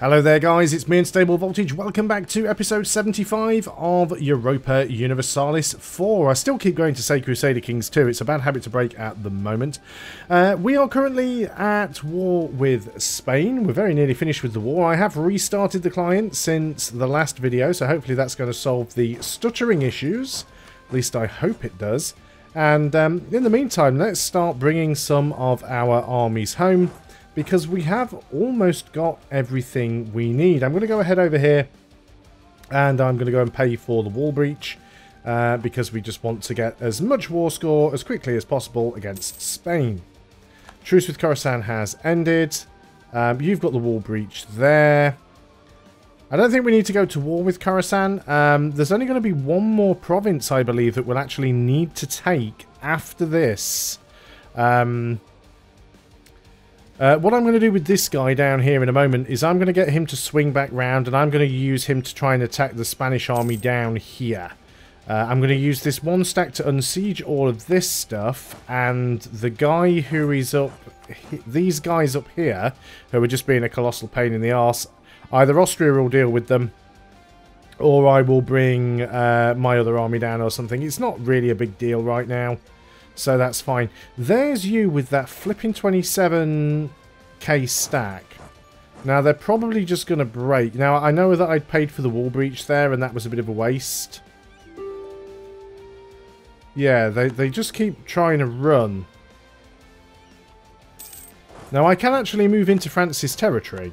Hello there guys, it's me Unstable Voltage. Welcome back to episode 75 of Europa Universalis 4. I still keep going to say Crusader Kings 2, it's a bad habit to break at the moment. We are currently at war with Spain. We're very nearly finished with the war. I have restarted the client since the last video, so hopefully that's going to solve the stuttering issues. At least I hope it does. And in the meantime, let's start bringing some of our armies home, because we have almost got everything we need. I'm going to go ahead over here and I'm going to go and pay for the wall breach because we just want to get as much war score as quickly as possible against Spain. Truce with Corsair has ended. You've got the wall breach there. I don't think we need to go to war with Corsair. There's only going to be one more province, I believe, that we'll actually need to take after this. What I'm going to do with this guy down here in a moment is I'm going to get him to swing back round, and I'm going to use him to try and attack the Spanish army down here. I'm going to use this one stack to unsiege all of this stuff, and the guy who is up... these guys up here, who are just being a colossal pain in the arse, either Austria will deal with them, or I will bring my other army down or something. It's not really a big deal right now. So that's fine. There's you with that flipping 27k stack. Now, they're probably just going to break. Now, I know that I'd paid for the wall breach there, and that was a bit of a waste. Yeah, they just keep trying to run. Now, I can actually move into France's territory.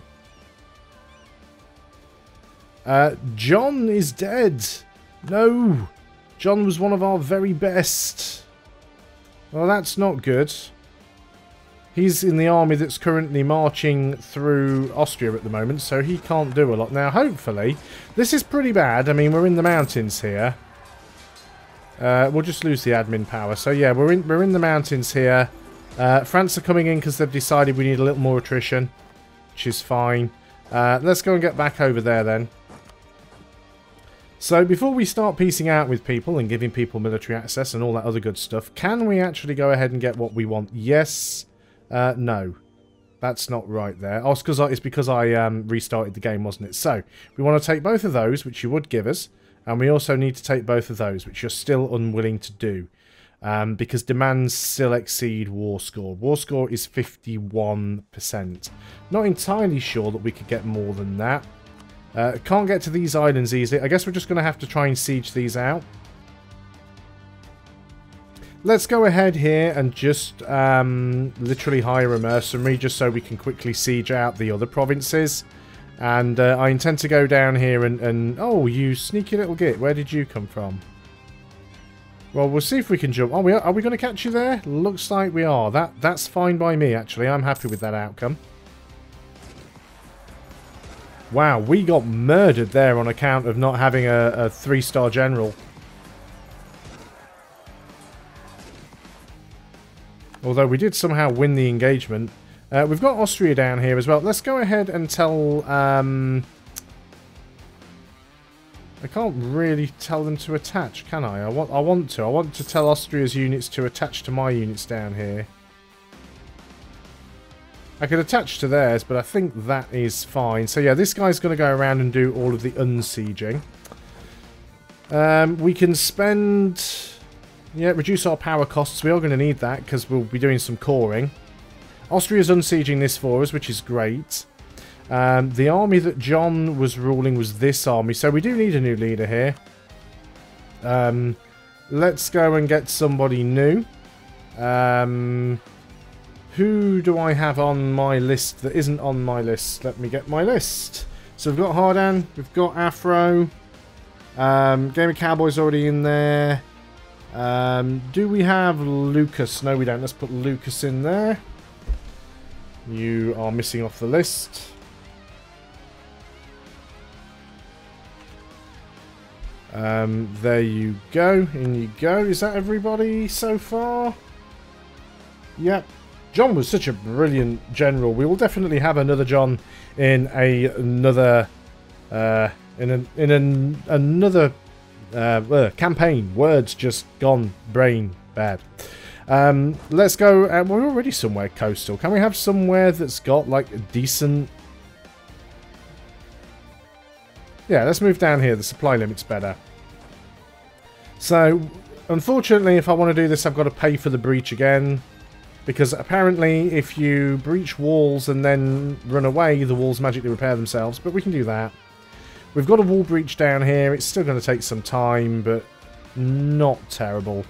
John is dead. No. John was one of our very best. Well, that's not good. He's in the army that's currently marching through Austria at the moment, so he can't do a lot. Now, hopefully, this is pretty bad. I mean, we're in the mountains here. We'll just lose the admin power. So, yeah, we're in the mountains here. France are coming in because they've decided we need a little more attrition, which is fine. Let's go and get back over there, then. So, before we start piecing out with people and giving people military access and all that other good stuff, can we actually go ahead and get what we want? Yes. No. That's not right there. Oh, it's because I restarted the game, wasn't it? So, we want to take both of those, which you would give us, and we also need to take both of those, which you're still unwilling to do, because demands still exceed war score. War score is 51%. Not entirely sure that we could get more than that. Can't get to these islands easily. I guess we're just going to have to try and siege these out. Let's go ahead here and just literally hire a mercenary just so we can quickly siege out the other provinces. And I intend to go down here and... Oh, you sneaky little git. Where did you come from? Well, we'll see if we can jump. Oh, are we going to catch you there? Looks like we are. That's fine by me, actually. I'm happy with that outcome. Wow, we got murdered there on account of not having a 3-star general. Although we did somehow win the engagement. We've got Austria down here as well. Let's go ahead and tell... I can't really tell them to attach, can I? I want to tell Austria's units to attach to my units down here. I could attach to theirs, but I think that is fine. So yeah, this guy's going to go around and do all of the unsieging. We can spend... Yeah, reduce our power costs. We are going to need that because we'll be doing some coring. Austria's unsieging this for us, which is great. The army that John was ruling was this army, so we do need a new leader here. Let's go and get somebody new. Who do I have on my list that isn't on my list? Let me get my list. So we've got Hardan, we've got Afro. Game of Cowboys already in there. Do we have Lucas? No, we don't. Let's put Lucas in there. You are missing off the list. There you go. In you go. Is that everybody so far? Yep. John was such a brilliant general. We will definitely have another John in another campaign. Words just gone brain bad. Let's go. We're already somewhere coastal. Can we have somewhere that's got like a decent Yeah, let's move down here. The supply limit's better. So, unfortunately, if I want to do this, I've got to pay for the breach again. Because apparently, if you breach walls and then run away, the walls magically repair themselves. But we can do that. We've got a wall breach down here. It's still going to take some time, but not terrible.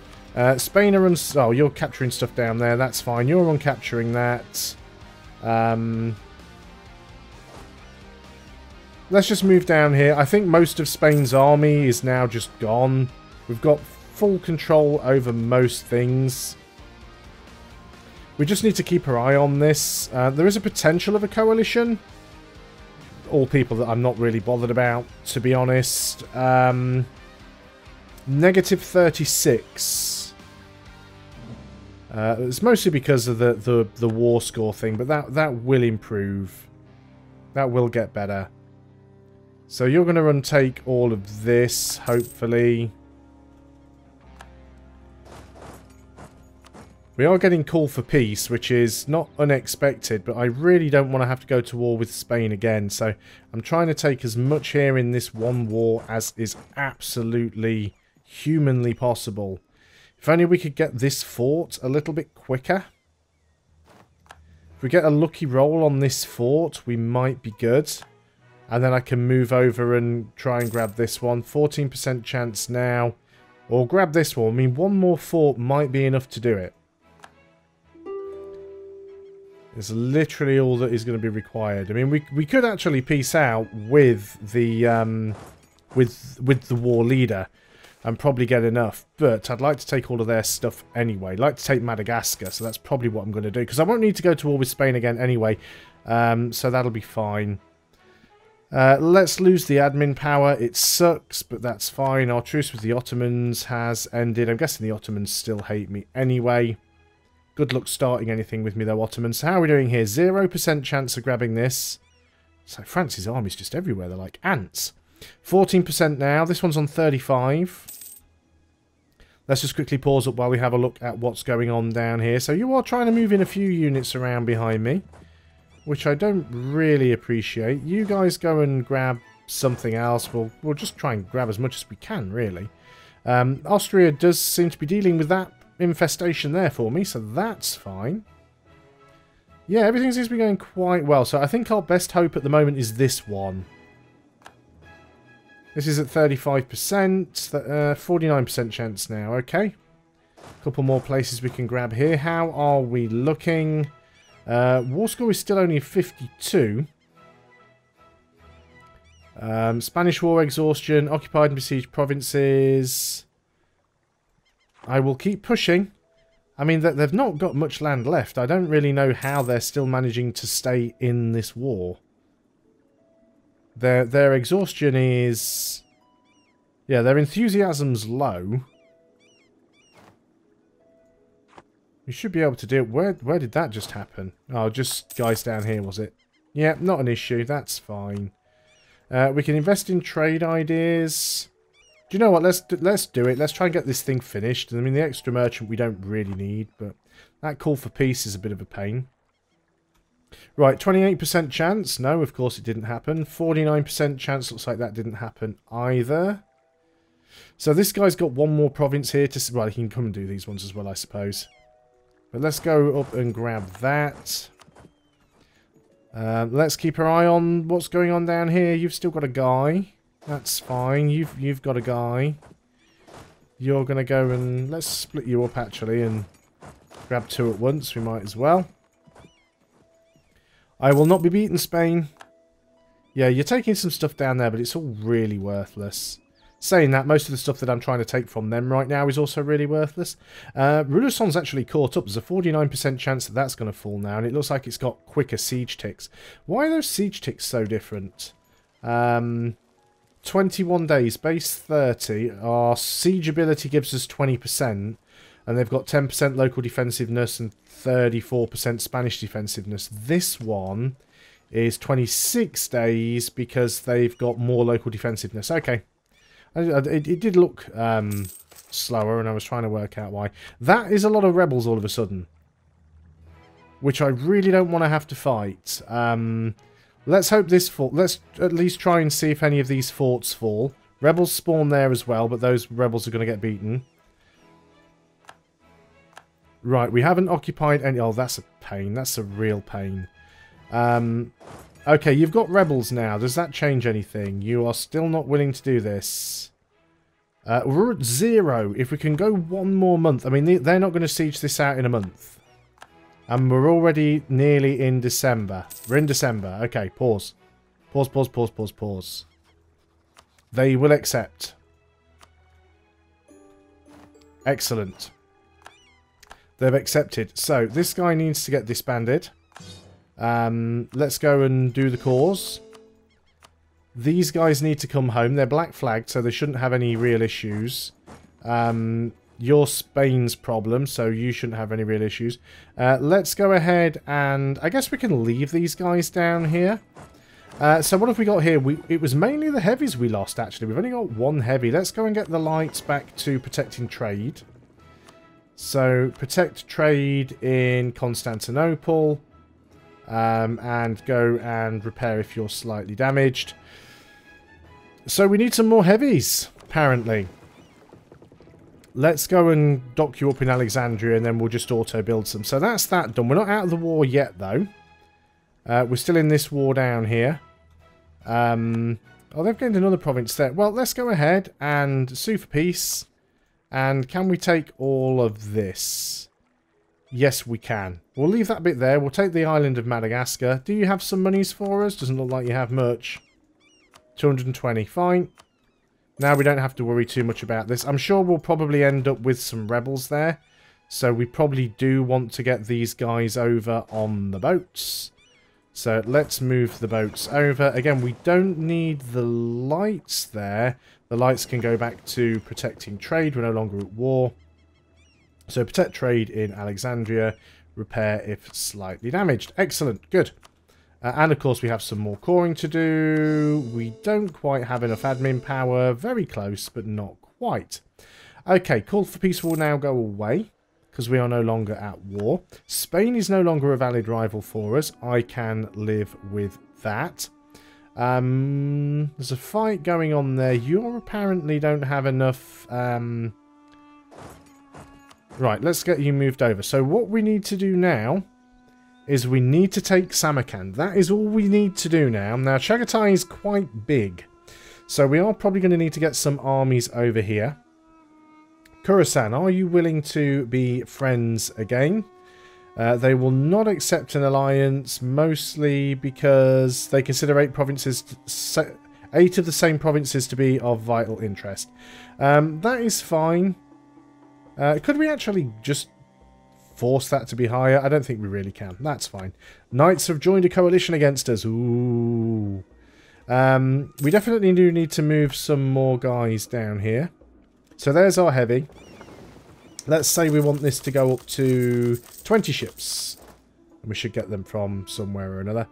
Spain are oh, you're capturing stuff down there. That's fine. You're on capturing that. Let's just move down here. I think most of Spain's army is now just gone. We've got full control over most things. We just need to keep our eye on this. There is a potential of a coalition. All people that I'm not really bothered about, to be honest. Negative 36. It's mostly because of the war score thing, but that will improve. That will get better. So you're going to untake all of this, hopefully. We are getting call for peace, which is not unexpected, but I really don't want to have to go to war with Spain again. So I'm trying to take as much here in this one war as is absolutely humanly possible. If only we could get this fort a little bit quicker. If we get a lucky roll on this fort, we might be good. And then I can move over and try and grab this one. 14% chance now. Or grab this one. I mean, one more fort might be enough to do it. It's literally all that is going to be required. I mean, we could actually peace out with the with the war leader and probably get enough. But I'd like to take all of their stuff anyway. I'd like to take Madagascar, so that's probably what I'm going to do. Because I won't need to go to war with Spain again anyway. So that'll be fine. Let's lose the admin power. It sucks, but that's fine. Our truce with the Ottomans has ended. I'm guessing the Ottomans still hate me anyway. Good luck starting anything with me, though, Ottomans. So how are we doing here? 0% chance of grabbing this. So France's army's just everywhere. They're like ants. 14% now. This one's on 35. Let's just quickly pause up while we have a look at what's going on down here. So you are trying to move in a few units around behind me, which I don't really appreciate. You guys go and grab something else. We'll just try and grab as much as we can, really. Austria does seem to be dealing with that infestation there for me, so that's fine. Yeah, everything seems to be going quite well. So I think our best hope at the moment is this one. This is at 35%, 49% chance now. Okay. A couple more places we can grab here. How are we looking? War score is still only 52. Spanish War exhaustion, occupied and besieged provinces. I will keep pushing. I mean, they've not got much land left. I don't really know how they're still managing to stay in this war. Their exhaustion is... Yeah, their enthusiasm's low. We should be able to do it. Where did that just happen? Oh, just guys down here, was it? Yeah, not an issue. That's fine. We can invest in trade ideas. Do you know what? Let's do it. Let's try and get this thing finished. I mean, the extra merchant we don't really need, but that call for peace is a bit of a pain. Right, 28% chance. No, of course it didn't happen. 49% chance. Looks like that didn't happen either. So this guy's got one more province here to... Right, he can come and do these ones as well, I suppose. But let's go up and grab that. Let's keep our eye on what's going on down here. You've still got a guy. That's fine. You've got a guy. You're going to go and... Let's split you up, actually, and grab two at once. We might as well. I will not be beaten, Spain. Yeah, you're taking some stuff down there, but it's all really worthless. Saying that, most of the stuff that I'm trying to take from them right now is also really worthless. Rousson's actually caught up. There's a 49% chance that that's going to fall now, and it looks like it's got quicker siege ticks. Why are those siege ticks so different? 21 days, base 30. Our siege ability gives us 20%, and they've got 10% local defensiveness and 34% Spanish defensiveness. This one is 26 days because they've got more local defensiveness. Okay. It did look slower, and I was trying to work out why. That is a lot of rebels all of a sudden, which I really don't want to have to fight. Let's hope this fall. Let's at least try and see if any of these forts fall. Rebels spawn there as well, but those rebels are going to get beaten. Right, we haven't occupied any... Oh, that's a pain. That's a real pain. Okay, you've got rebels now. Does that change anything? You are still not willing to do this. We're at 0. If we can go one more month... I mean, they're not going to siege this out in a month. And we're already nearly in December. We're in December. Okay, pause. Pause, pause, pause, pause, pause. They will accept. Excellent. They've accepted. So, this guy needs to get disbanded. Let's go and do the cause. These guys need to come home. They're black flagged, so they shouldn't have any real issues. You're Spain's problem, so you shouldn't have any real issues. Let's go ahead and... I guess we can leave these guys down here. So what have we got here? It was mainly the heavies we lost, actually. We've only got one heavy. Let's go and get the lights back to protecting trade. So, protect trade in Constantinople. And go and repair if you're slightly damaged. So, we need some more heavies, apparently. Let's go and dock you up in Alexandria, and then we'll just auto-build some. So, that's that done. We're not out of the war yet, though. We're still in this war down here. Oh, they've gained another province there. Well, let's go ahead and sue for peace. And can we take all of this? Yes, we can. We'll leave that bit there. We'll take the island of Madagascar. Do you have some monies for us? Doesn't look like you have much. 220. Fine. Now we don't have to worry too much about this. I'm sure we'll probably end up with some rebels there. So we probably do want to get these guys over on the boats. So let's move the boats over. Again, we don't need the lights there. The lights can go back to protecting trade. We're no longer at war. So protect trade in Alexandria. Repair if slightly damaged. Excellent. Good. And of course we have some more coring to do. We don't quite have enough admin power. Very close, but not quite. Okay, call for peace will now go away. Because we are no longer at war. Spain is no longer a valid rival for us. I can live with that. There's a fight going on there. You apparently don't have enough... Right, let's get you moved over. So what we need to do now is we need to take Samarkand. That is all we need to do now. Now, Chagatai is quite big. So we are probably going to need to get some armies over here. Khorasan, are you willing to be friends again? They will not accept an alliance, mostly because they consider 8 of the same provinces to be of vital interest. That is fine. Could we actually just force that to be higher? I don't think we really can. That's fine. Knights have joined a coalition against us. Ooh. We definitely do need to move some more guys down here. So there's our heavy. Let's say we want this to go up to 20 ships. We should get them from somewhere or another.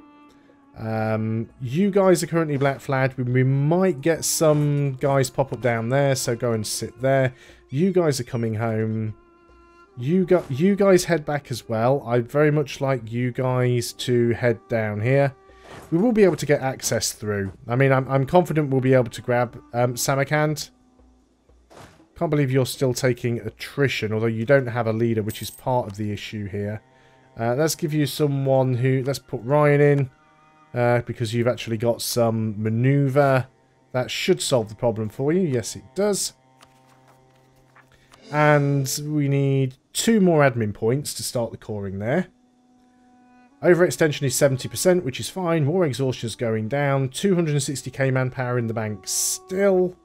You guys are currently black flagged. We might get some guys pop up down there, so go and sit there. You guys are coming home. You guys head back as well. I'd very much like you guys to head down here. We will be able to get access through. I mean, I'm confident we'll be able to grab Samarkand. Can't believe you're still taking attrition, although you don't have a leader, which is part of the issue here. Let's give you someone who... Let's put Riing in, because you've actually got some maneuver. That should solve the problem for you. Yes, it does. And we need 2 more admin points to start the coring there. Overextension is 70%, which is fine. War exhaustion is going down. 260k manpower in the bank still.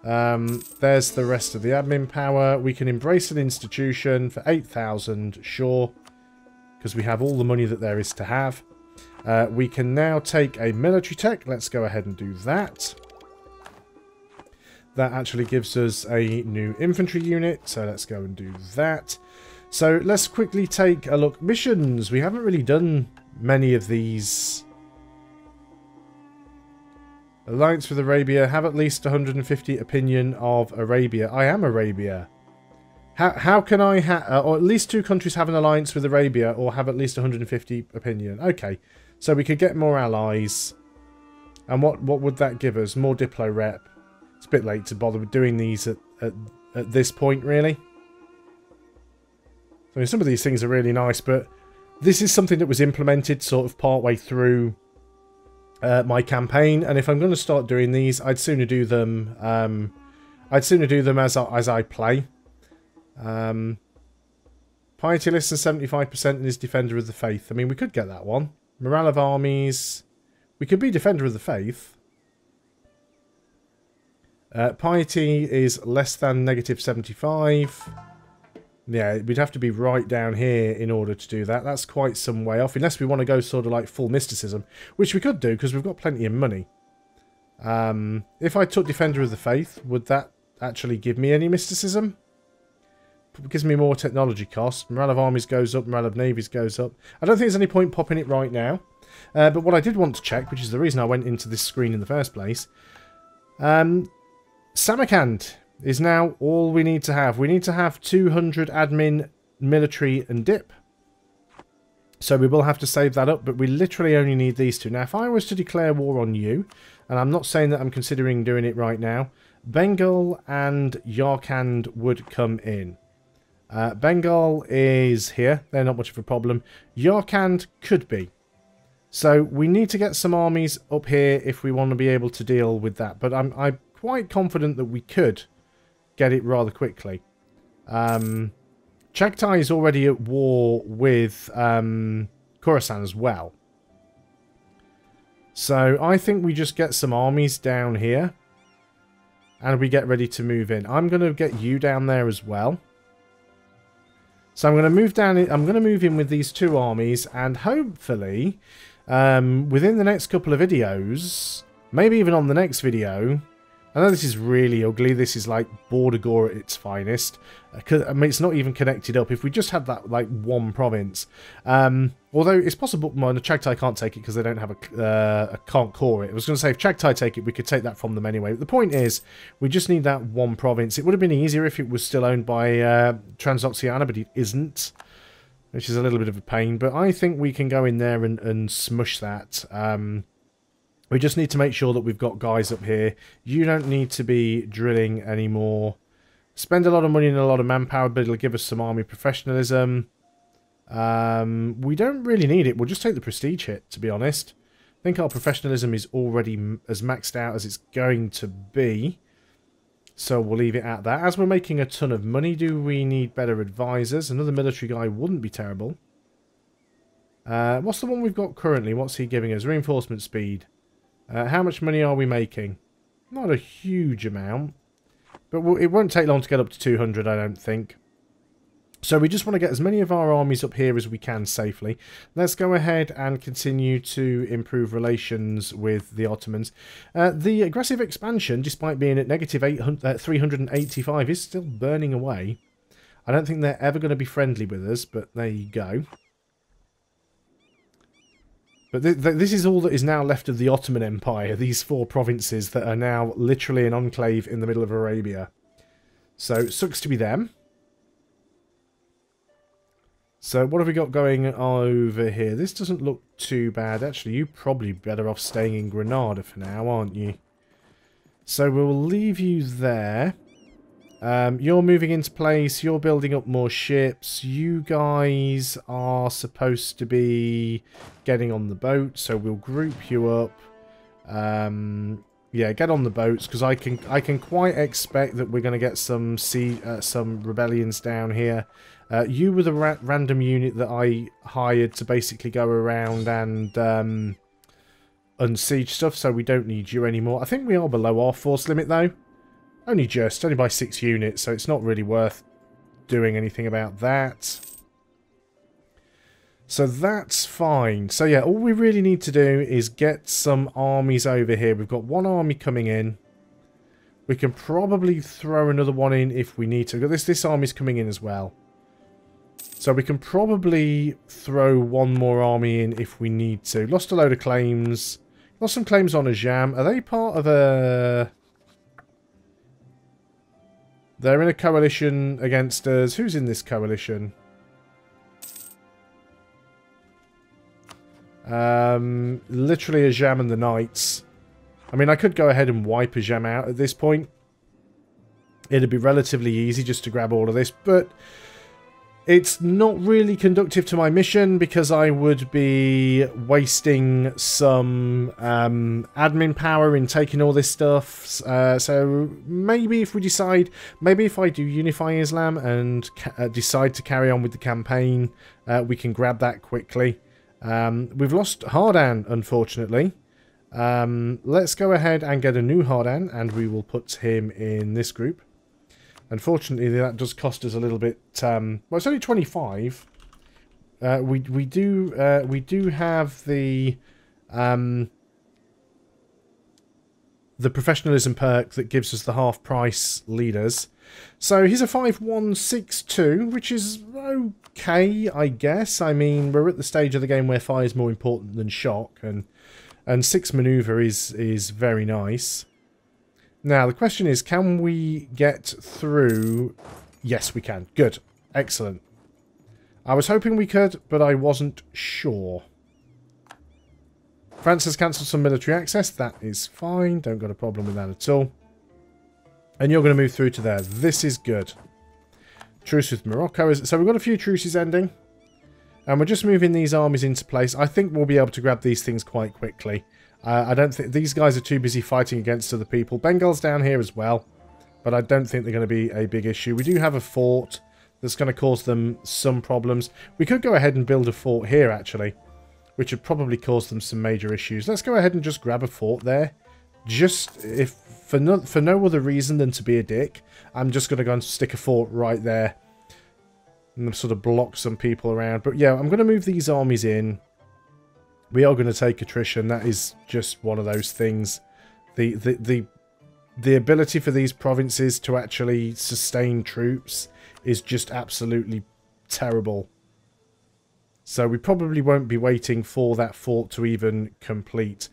There's the rest of the admin power. We can embrace an institution for 8,000, sure, because we have all the money that there is to have. We can now take a military tech. Let's go ahead and do that. That actually gives us a new infantry unit, so let's go and do that. So let's quickly take a look. Missions. We haven't really done many of these. Alliance with Arabia. Have at least 150 opinion of Arabia. I am Arabia. How can I or at least 2 countries have an alliance with Arabia or have at least 150 opinion? Okay. So we could get more allies. And what would that give us? More Diplo rep. It's a bit late to bother with doing these at this point, really. I mean, some of these things are really nice, but this is something that was implemented sort of partway through my campaign. And if I'm going to start doing these, I'd sooner do them. As I play. Piety less than 75% and is Defender of the Faith. I mean, we could get that one. Morale of armies. We could be Defender of the Faith. Piety is less than -75. Yeah, we'd have to be right down here in order to do that. That's quite some way off. Unless we want to go sort of like full mysticism. Which we could do because we've got plenty of money. If I took Defender of the Faith, would that actually give me any mysticism? It gives me more technology cost. Morale of armies goes up, morale of navies goes up. I don't think there's any point popping it right now. But what I did want to check, which is the reason I went into this screen in the first place. Samarkand is now all we need to have. We need to have 200 admin, military and dip. So we will have to save that up, but we literally only need these two. Now, if I was to declare war on you, and I'm not saying that I'm considering doing it right now, Bengal and Yarkand would come in. Bengal is here. They're not much of a problem. Yarkand could be. So we need to get some armies up here if we want to be able to deal with that. But I'm quite confident that we could get it rather quickly. Chagtai is already at war with Khorasan as well. So I think we just get some armies down here. And we get ready to move in. I'm going to get you down there as well. So I'm going to move down. I'm going to move in with these two armies. And hopefully, within the next couple of videos, maybe even on the next video, I know this is really ugly. This is like Border Gore at its finest. I mean, it's not even connected up. If we just had that, like, one province. Although it's possible... Well, the Chagtai can't take it because they don't have can't core it. I was going to say, if Chagtai take it, we could take that from them anyway. But the point is, we just need that one province. It would have been easier if it was still owned by Transoxiana, but it isn't. Which is a little bit of a pain. But I think we can go in there and smush that. We just need to make sure that we've got guys up here. You don't need to be drilling anymore. Spend a lot of money and a lot of manpower, but it'll give us some army professionalism. We don't really need it. We'll just take the prestige hit, to be honest. I think our professionalism is already as maxed out as it's going to be. So we'll leave it at that. As we're making a ton of money, do we need better advisors? Another military guy wouldn't be terrible. What's the one we've got currently? What's he giving us? Reinforcement speed. How much money are we making? Not a huge amount. But it won't take long to get up to 200, I don't think. So we just want to get as many of our armies up here as we can safely. Let's go ahead and continue to improve relations with the Ottomans. The aggressive expansion, despite being at -385, is still burning away. I don't think they're ever going to be friendly with us, but there you go. But this is all that is now left of the Ottoman Empire, these 4 provinces that are now literally an enclave in the middle of Arabia. So, it sucks to be them. So, what have we got going over here? This doesn't look too bad. Actually, you're probably better off staying in Granada for now, aren't you? So, we'll leave you there. You're moving into place. You're building up more ships. You guys are supposed to be getting on the boat, so we'll group you up. Yeah, get on the boats because I can quite expect that we're going to get some rebellions down here. You were the random unit that I hired to basically go around and unsiege stuff, so we don't need you anymore. I think we are below our force limit though. Only by 6 units, so it's not really worth doing anything about that. So that's fine. So yeah, all we really need to do is get some armies over here. We've got 1 army coming in. We can probably throw another one in if we need to. This army's coming in as well. So we can probably throw 1 more army in if we need to. Lost a load of claims. Lost some claims on Ajam. Are they part of a... They're in a coalition against us. Who's in this coalition? Literally a Jam and the Knights. I mean, I could go ahead and wipe a Jam out at this point. It'd be relatively easy just to grab all of this, but it's not really conducive to my mission because I would be wasting some admin power in taking all this stuff. So maybe if we decide, maybe if I do unify Islam and decide to carry on with the campaign, we can grab that quickly. We've lost Hardan, unfortunately. Let's go ahead and get a new Hardan, and we will put him in this group. Unfortunately, that does cost us a little bit. Well, it's only 25. We do have the professionalism perk that gives us the half price leaders. So he's a 5162, which is okay, I guess. I mean, we're at the stage of the game where fire is more important than shock, and 6 maneuver is very nice. Now, the question is, can we get through? Yes, we can. Good. Excellent. I was hoping we could, but I wasn't sure. France has cancelled some military access. That is fine. Don't got a problem with that at all. And you're going to move through to there. This is good. Truce with Morocco. So we've got a few truces ending. And we're just moving these armies into place. I think we'll be able to grab these things quite quickly. I don't think these guys are too busy fighting against other people. Bengal's down here as well, but I don't think they're going to be a big issue. We do have a fort that's going to cause them some problems. We could go ahead and build a fort here, actually, which would probably cause them some major issues. Let's go ahead and just grab a fort there. Just if for no other reason than to be a dick, I'm just going to go and stick a fort right there and sort of block some people around. But yeah, I'm going to move these armies in. We are going to take attrition. That is just one of those things. The ability for these provinces to actually sustain troops is just absolutely terrible. So we probably won't be waiting for that fort to even complete.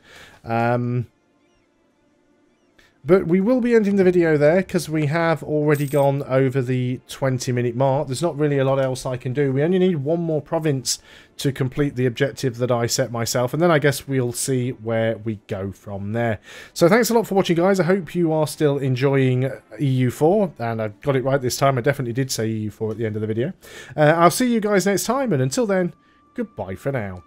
But we will be ending the video there because we have already gone over the 20-minute mark. There's not really a lot else I can do. We only need one more province to complete the objective that I set myself. And then I guess we'll see where we go from there. So thanks a lot for watching, guys. I hope you are still enjoying EU4. And I got it right this time. I definitely did say EU4 at the end of the video. I'll see you guys next time. And until then, goodbye for now.